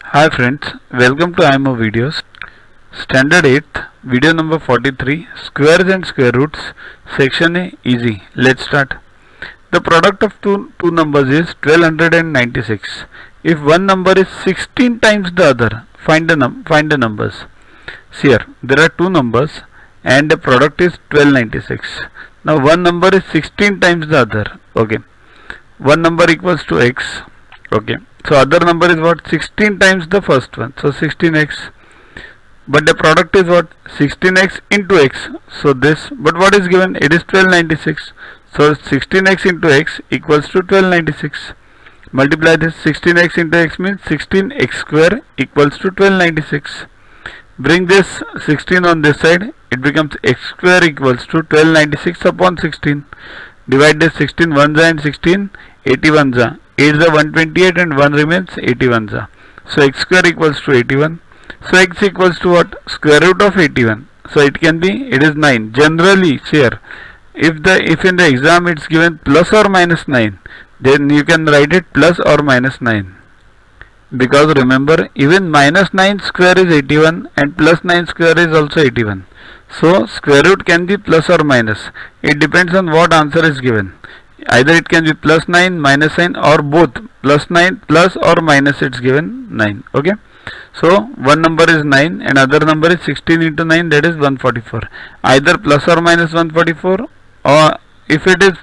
Hi friends, welcome to IMO videos. Standard 8th, video number 43, squares and square roots, section A, easy. Let's start. The product of two numbers is 1296. If one number is 16 times the other, find the numbers. See here, there are two numbers and the product is 1296. Now one number is 16 times the other. Okay. One number equals to x. Okay. So other number is what? 16 times the first one. So 16x. But the product is what? 16x into x. So this. But what is given? It is 1296. So 16x into x equals to 1296. Multiply this. 16x into x means 16x square equals to 1296. Bring this 16 on this side. It becomes x square equals to 1296 upon 16. Divide this 16 ones and 16 81 za. 8 is 128 and 1 remains 81 za. So x square equals to 81. So x equals to what? Square root of 81. So it can be, it is 9. Generally, here, if in the exam it's given plus or minus 9, then you can write it plus or minus 9. Because remember, even minus 9 square is 81 and plus 9 square is also 81. So square root can be plus or minus. It depends on what answer is given. Either it can be plus 9, minus 9 or both. Plus 9, plus or minus it's given 9. Okay. So one number is 9 and other number is 16 into 9, that is 144. Either plus or minus 144, or if it is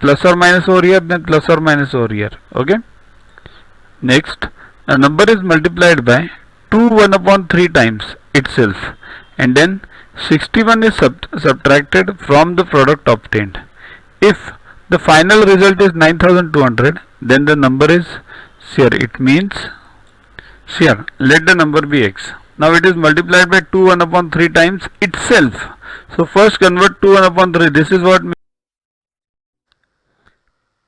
plus or minus over here, then plus or minus over here. Okay. Next, a number is multiplied by 2 1 upon 3 times itself, and then 61 is subtracted from the product obtained. If the final result is 9200, then the number is, here it means, here let the number be x. Now it is multiplied by 2 1 upon 3 times itself. So first convert 2 1 upon 3. This is what.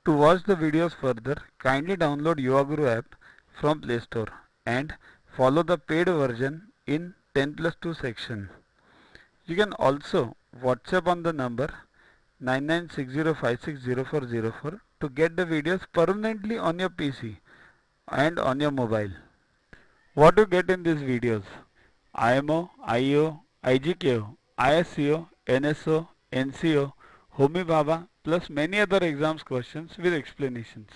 To watch the videos further, kindly download Yuva app from Play Store and follow the paid version in 10+2 section. You can also WhatsApp on the number 9960560404 to get the videos permanently on your PC and on your mobile. What you get in these videos? IMO, IO, IGKO, ISCO, NSO, NCO, Homi Bhabha plus many other exams questions with explanations.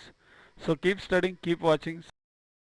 So keep studying, keep watching.